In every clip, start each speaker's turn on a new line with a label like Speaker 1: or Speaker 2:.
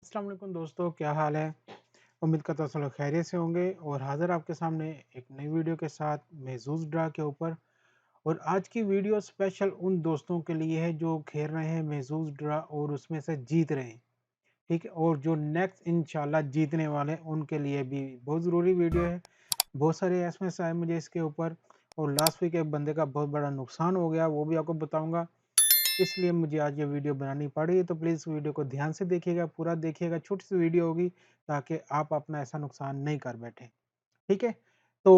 Speaker 1: अस्सलाम वालेकुम दोस्तों, क्या हाल है? उम्मीद करता हूँ सब लोग खैरियत से होंगे और हाज़िर आपके सामने एक नई वीडियो के साथ महज़ूज़ ड्रा के ऊपर। और आज की वीडियो स्पेशल उन दोस्तों के लिए है जो खेल रहे हैं महज़ूज़ ड्रा और उसमें से जीत रहे हैं, ठीक है? और जो नेक्स्ट इंशाल्लाह जीतने वाले हैं उनके लिए भी बहुत ज़रूरी वीडियो है। बहुत सारे एसएमएस आए मुझे इसके ऊपर और लास्ट वीक एक बंदे का बहुत बड़ा नुकसान हो गया, वो भी आपको बताऊँगा। इसलिए मुझे आज ये वीडियो बनानी पड़ी, तो प्लीज़ वीडियो को ध्यान से देखिएगा, पूरा देखिएगा, छोटी-सी वीडियो होगी ताकि आप अपना ऐसा नुकसान नहीं कर बैठें, ठीक है? तो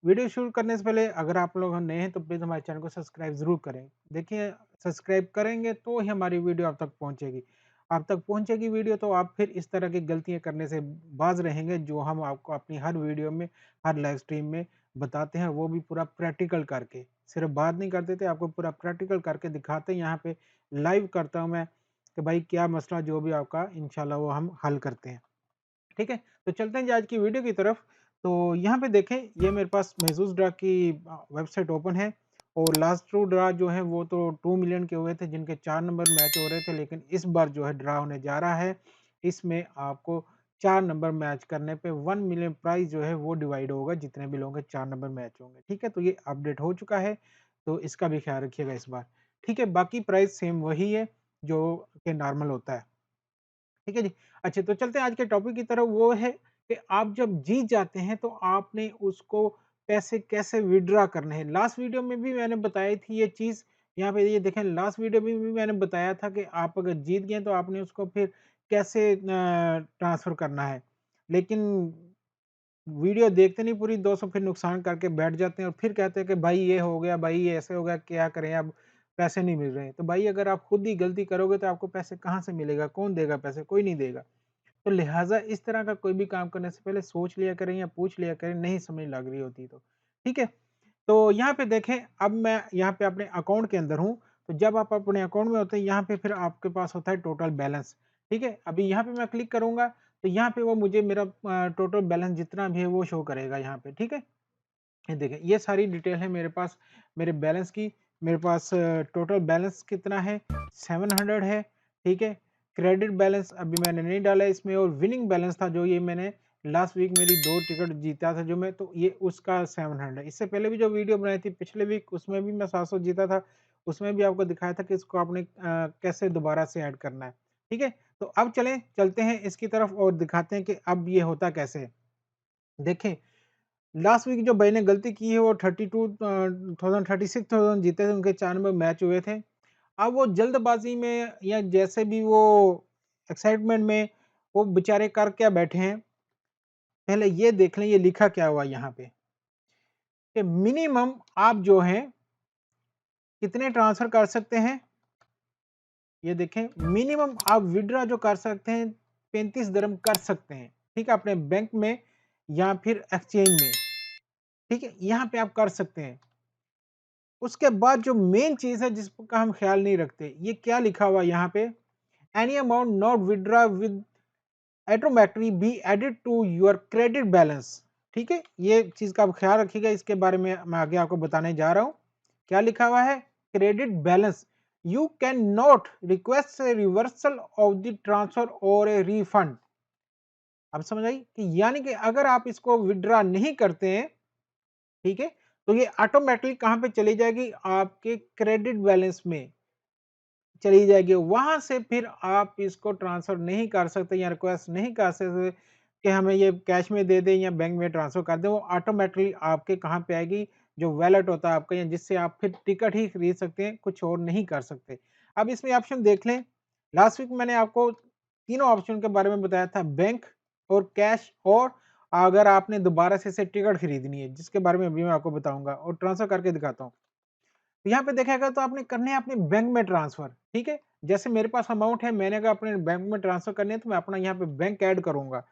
Speaker 1: वीडियो शुरू करने से पहले अगर आप लोग नए हैं तो प्लीज़ हमारे चैनल को सब्सक्राइब ज़रूर करें। देखिए, सब्सक्राइब करेंगे तो ही हमारी वीडियो आप तक पहुँचेगी। आप तक पहुँचेगी वीडियो तो आप फिर इस तरह की गलतियाँ करने से बाज़ रहेंगे जो हम आपको अपनी हर वीडियो में, हर लाइव स्ट्रीम में बताते हैं, वो भी पूरा प्रैक्टिकल करके। सिर्फ़ बात नहीं करते थे, आपको पूरा प्रैक्टिकल करके दिखाते हैं, यहाँ पे लाइव करता हूँ मैं कि भाई क्या मसला जो भी आपका इंशाल्लाह वो हम हल करते हैं। ठीक है? तो चलते हैं जी आज की वीडियो की तरफ। तो यहाँ पे देखें, ये मेरे पास महज़ूज़ ड्रा की वेबसाइट ओपन है और लास्ट 2 ड्रा जो है वो तो 2 मिलियन के हुए थे जिनके 4 नंबर मैच हो रहे थे, लेकिन इस बार जो है ड्रा होने जा रहा है। इसमें आपको 4 नंबर मैच करने पे 1 मिलियन प्राइज़ जो है वो डिवाइड होगा जितने भी लोगों के 4 नंबर मैच होंगे। ठीक है? तो ये अपडेट हो चुका है, तो इसका भी ख़्याल रखिएगा इस बार। ठीक है? बाकी प्राइज़ सेम वही है जो कि नॉर्मल होता है। ठीक है जी। अच्छा, तो चलते हैं आज के टॉपिक की तरफ। वो है कि आप जब जीत जाते हैं तो आपने उसको पैसे कैसे विथड्रॉ करने हैं। लास्ट वीडियो में भी मैंने बताई थी ये चीज़। यहाँ पे ये देखें, लास्ट वीडियो में भी मैंने बताया था कि आप अगर जीत गए तो आपने उसको फिर कैसे ट्रांसफ़र करना है। लेकिन वीडियो देखते नहीं पूरी 200, फिर नुकसान करके बैठ जाते हैं और फिर कहते हैं कि भाई ये हो गया, भाई ये ऐसे हो गया, क्या करें अब पैसे नहीं मिल रहे हैं। तो भाई अगर आप खुद ही गलती करोगे तो आपको पैसे कहाँ से मिलेगा? कौन देगा पैसे? कोई नहीं देगा। तो लिहाज़ा इस तरह का कोई भी काम करने से पहले सोच लिया करें या पूछ लिया करें, नहीं समझ लग रही होती तो। ठीक है? तो यहाँ पे देखें, अब मैं यहाँ पे अपने अकाउंट के अंदर हूँ, तो जब आप अपने अकाउंट में होते हैं, यहाँ पे फिर आपके पास होता है टोटल बैलेंस, ठीक है? अभी यहाँ पे मैं क्लिक करूँगा, तो यहाँ पे वो मुझे मेरा टोटल बैलेंस जितना भी है वो शो करेगा यहाँ पे, ठीक है? ये देखें, ये सारी डिटेल है मेरे पास, मेरे बैलेंस की। मेरे पास टोटल बैलेंस कितना है? 700 है, ठीक है? क्रेडिट बैलेंस अभी मैंने नहीं डाला इसमें, और विनिंग बैलेंस था जो ये मैंने लास्ट वीक मेरी 2 टिकट जीता था जो मैं, तो ये उसका 700 है। इससे पहले भी जो वीडियो बनाई थी पिछले वीक, उसमें भी मैं 700 जीता था, उसमें भी आपको दिखाया था कि इसको आपने कैसे दोबारा से ऐड करना है, ठीक है? तो अब चलते हैं इसकी तरफ और दिखाते हैं कि अब ये होता कैसे है। देखें, लास्ट वीक जो भाई ने गलती की है वो 32,000 36,000 जीते थे, उनके 4 नंबर मैच हुए थे। अब वो जल्दबाज़ी में या जैसे भी वो एक्साइटमेंट में वो बेचारे कर क्या बैठे हैं, पहले ये देख लें ये लिखा क्या हुआ यहाँ पे, कि मिनिमम आप जो हैं कितने ट्रांसफ़र कर सकते हैं? ये देखें, मिनिमम आप विथड्रॉ जो कर सकते हैं 35 दिरहम कर सकते हैं, ठीक है? अपने बैंक में या फिर एक्सचेंज में, ठीक है? यहाँ पे आप कर सकते हैं। उसके बाद जो मेन चीज़ है जिसका हम ख़्याल नहीं रखते, ये क्या लिखा हुआ है यहाँ पे? Any amount not withdraw with automatically be added to your credit balance, ठीक है? ये चीज़ का आप ख़्याल रखिएगा, इसके बारे में मैं आगे आपको बताने जा रहा हूँ। क्या लिखा हुआ है? Credit balance, you can not request A reversal of the transfer और ए रिफंड। अब समझ आई? कि यानी कि अगर आप इसको विथड्रॉ नहीं करते हैं, ठीक है? तो ये ऑटोमैटिकली कहाँ पे चली जाएगी? आपके क्रेडिट बैलेंस में चली जाएगी। वहाँ से फिर आप इसको ट्रांसफ़र नहीं कर सकते या रिक्वेस्ट नहीं कर सकते कि हमें ये कैश में दे दें या बैंक में ट्रांसफ़र कर दें। वो ऑटोमैटिकली आपके कहाँ पे आएगी? जो वॉलेट होता है आपका, या जिससे आप फिर टिकट ही खरीद सकते हैं, कुछ और नहीं कर सकते। अब इसमें ऑप्शन देख लें, लास्ट वीक मैंने आपको तीनों ऑप्शन के बारे में बताया था, बैंक और कैश, और अगर आपने दोबारा से इसे टिकट खरीदनी है, जिसके बारे में अभी मैं आपको बताऊँगा और ट्रांसफ़र करके दिखाता हूँ। तो यहाँ पे देखिएगा तो आपने करने हैं अपने बैंक में ट्रांसफर, ठीक है? जैसे मेरे पास अमाउंट है, मैंने अगर अपने बैंक में ट्रांसफर करने हैं तो मैं अपना यहाँ पे बैंक ऐड करूँगा,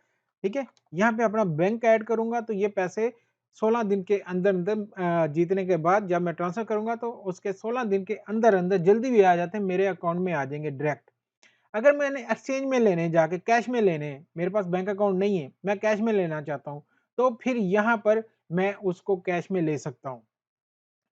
Speaker 1: ठीक है? यहाँ पे अपना बैंक ऐड करूँगा तो ये पैसे 16 दिन के अंदर-अंदर जीतने के बाद जब मैं ट्रांसफर करूँगा तो उसके 16 दिन के अंदर-अंदर जल्दी भी आ जाते हैं, मेरे अकाउंट में आ जाएँगे डायरेक्ट। अगर मैंने एक्सचेंज में लेने हैं, जाके कैश में लेने हैं, मेरे पास बैंक अकाउंट नहीं है, मैं कैश में लेना चाहता हूँ, तो फिर यहाँ पर मैं उसको कैश में ले सकता हूँ।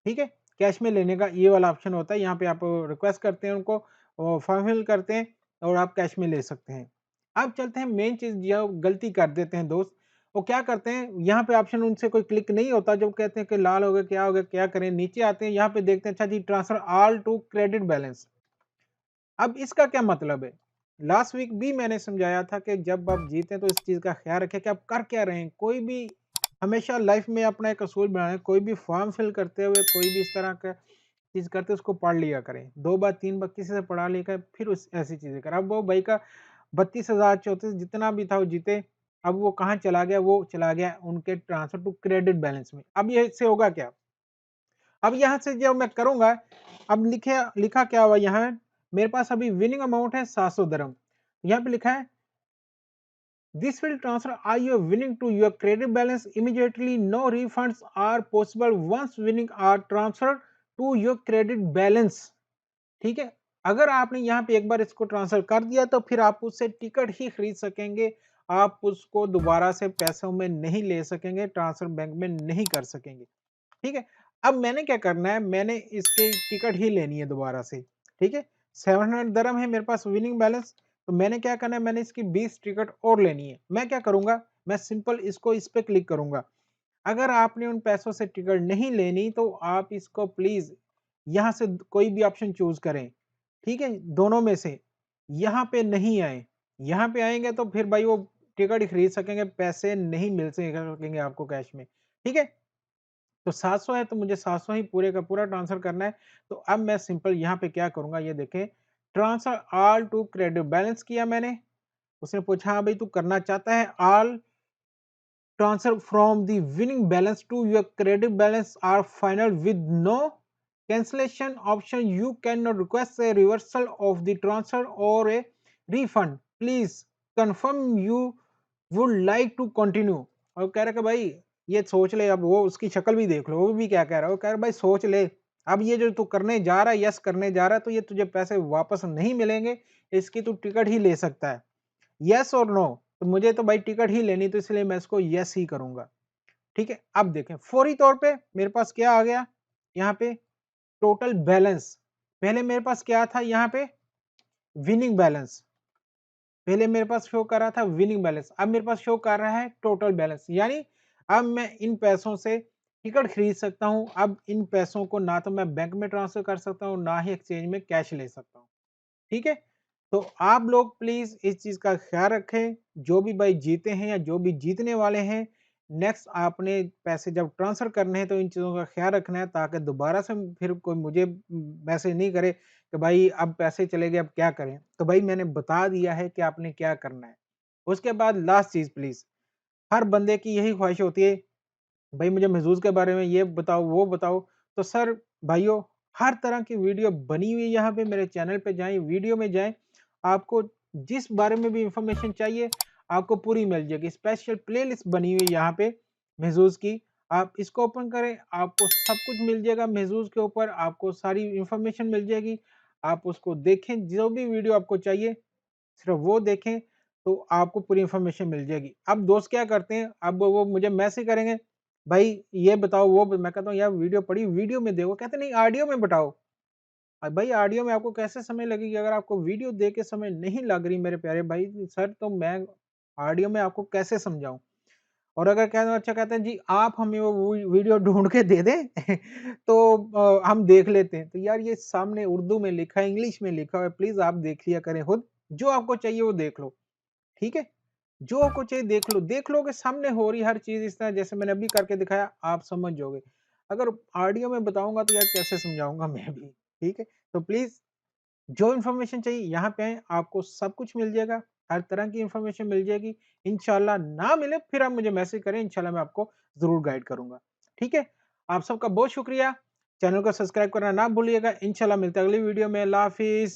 Speaker 1: ठीक है? कैश में लेने का ये वाला ऑप्शन होता है, यहाँ पे आप रिक्वेस्ट करते हैं उनको, फॉर्म फिल करते हैं और आप कैश में ले सकते हैं। अब चलते हैं मेन चीज़ जो गलती कर देते हैं दोस्त, वो क्या करते हैं, यहाँ पे ऑप्शन उनसे कोई क्लिक नहीं होता, जब कहते हैं कि लाल हो गया, क्या करें? नीचे आते हैं, यहाँ पे देखते हैं, अच्छा जी transfer all to credit balance. अब इसका क्या मतलब है? लास्ट वीक भी मैंने समझाया था कि जब आप जीते तो इस चीज़ का ख्याल रखें कि आप कर क्या रहे हैं। कोई भी हमेशा लाइफ में अपना एक असूल बनाएँ, कोई भी फॉर्म फिल करते हुए, कोई भी इस तरह का चीज़ करते हैं, उसको पढ़ लिया करें। 2 बार 3 बार किसी से पढ़ा लिखा फिर उस ऐसी चीज़ें करें। अब वो भाई का 32,000 34 जितना भी था वो जीते, अब वो कहाँ चला गया? वो चला गया उनके ट्रांसफर टू क्रेडिट बैलेंस में। अब ये इससे होगा क्या? अब यहाँ से जब मैं करूँगा, अब लिखा क्या हुआ यहाँ, मेरे पास अभी विनिंग अमाउंट है 700 दिरहम। यहाँ पे लिखा है this will transfer are your winning to your credit balance immediately, no refunds are possible once winning are transfer to your credit balance. ठीक है? अगर आपने यहाँ पे एक बार इसको ट्रांसफर कर दिया तो फिर आप उससे टिकट ही खरीद सकेंगे। आप उसको दोबारा से पैसों में नहीं ले सकेंगे, ट्रांसफर बैंक में नहीं कर सकेंगे। ठीक है? अब मैंने क्या करना है, मैंने इसकी टिकट ही लेनी है दोबारा से, ठीक है? 700 दिरहम है मेरे पास विनिंग बैलेंस, तो मैंने क्या करना है, मैंने इसकी 20 टिकट और लेनी है। मैं क्या करूँगा, मैं सिंपल इसको इस पे क्लिक करूँगा। अगर आपने उन पैसों से टिकट नहीं लेनी तो आप इसको प्लीज़ यहाँ से कोई भी ऑप्शन चूज़ करें, ठीक है? दोनों में से, यहाँ पे नहीं आएँ। यहाँ पे आएँगे तो फिर भाई वो टिकट ही खरीद सकेंगे, पैसे नहीं मिल सकेंगे आपको कैश में, ठीक है? तो 700 है तो मुझे 700 ही पूरे का पूरा ट्रांसफर करना है। तो अब मैं सिंपल यहाँ पे क्या करूँगा, ये देखें, transfer all to credit balance किया मैंने। उसने पूछा हाँ भाई तू करना चाहता है all transfer from the winning balance to your credit balance are final with no cancellation option, you cannot request a reversal of the transfer or a refund, please confirm you would like to continue। और कह रहा कि भाई ये सोच ले, अब वो उसकी शक्ल भी देख लो, वो भी क्या कह रहा है, वो कह रहा है भाई सोच ले, अब ये जो तू करने जा रहा है, यस करने जा रहा है, तो ये तुझे पैसे वापस नहीं मिलेंगे, इसकी तू टिकट ही ले सकता है, यस और नो। तो मुझे तो भाई टिकट ही लेनी, तो इसलिए मैं इसको यस ही करूंगा। ठीक है? अब देखें फौरी तौर पे मेरे पास क्या आ गया, यहाँ पे टोटल बैलेंस। पहले मेरे पास क्या था यहाँ पे, विनिंग बैलेंस। पहले मेरे पास शो कर रहा था विनिंग बैलेंस, अब मेरे पास शो कर रहा है टोटल बैलेंस। यानी अब मैं इन पैसों से टिकट खरीद सकता हूँ। अब इन पैसों को ना तो मैं बैंक में ट्रांसफर कर सकता हूँ, ना ही एक्सचेंज में कैश ले सकता हूँ। ठीक है? तो आप लोग प्लीज़ इस चीज़ का ख़्याल रखें, जो भी भाई जीते हैं या जो भी जीतने वाले हैं, नेक्स्ट आपने पैसे जब ट्रांसफ़र करने हैं तो इन चीज़ों का ख़्याल रखना है, ताकि दोबारा से फिर कोई मुझे मैसेज नहीं करे कि भाई अब पैसे चले गए, अब क्या करें? तो भाई मैंने बता दिया है कि आपने क्या करना है। उसके बाद लास्ट चीज़ प्लीज़, हर बंदे की यही ख़्वाहिश होती है, भाई मुझे महज़ूज़ के बारे में ये बताओ, वो बताओ। तो सर भाइयों, हर तरह की वीडियो बनी हुई है यहाँ पे, मेरे चैनल पे जाएँ, वीडियो में जाएँ, आपको जिस बारे में भी इन्फॉर्मेशन चाहिए, आपको पूरी मिल जाएगी। स्पेशल प्लेलिस्ट बनी हुई है यहाँ पे महज़ूज़ की, आप इसको ओपन करें, आपको सब कुछ मिल जाएगा महज़ूज़ के ऊपर, आपको सारी इन्फॉर्मेशन मिल जाएगी। आप उसको देखें, जो भी वीडियो आपको चाहिए सिर्फ वो देखें, तो आपको पूरी इन्फॉर्मेशन मिल जाएगी। अब दोस्त क्या करते हैं, अब वो मुझे मैसेज करेंगे, भाई ये बताओ, वो मैं कहता हूँ यार वीडियो पड़ी, वीडियो में देखो, कहते नहीं ऑडियो में बताओ। भाई ऑडियो में आपको कैसे समय लगेगी, अगर आपको वीडियो देख के समय नहीं लग रही मेरे प्यारे भाई, सर तो मैं ऑडियो में आपको कैसे समझाऊँ? और अगर अच्छा कहते हैं जी आप हमें वो वीडियो ढूँढ के दे दें तो हम देख लेते हैं। तो यार ये सामने उर्दू में लिखा है, इंग्लिश में लिखा हुआ है, प्लीज़ आप देख लिया करें खुद। जो आपको चाहिए वो देख लो, ठीक है? जो आपको चाहिए देख लोगे, सामने हो रही हर चीज़ इस तरह जैसे मैंने अभी करके दिखाया, आप समझ जाओगे। अगर ऑडियो में बताऊँगा तो यार कैसे समझाऊँगा मैं भी, ठीक है? तो प्लीज़ जो इन्फॉर्मेशन चाहिए यहाँ पे आएँ, आपको सब कुछ मिल जाएगा, हर तरह की इन्फॉर्मेशन मिल जाएगी। इंशाल्लाह ना मिले फिर आप मुझे मैसेज करें, इंशाल्लाह मैं आपको ज़रूर गाइड करूँगा। ठीक है? आप सबका बहुत शुक्रिया, चैनल को सब्सक्राइब करना ना भूलिएगा। इंशाल्लाह मिलते हैं अगली वीडियो में। अल्लाह हाफ़िज़।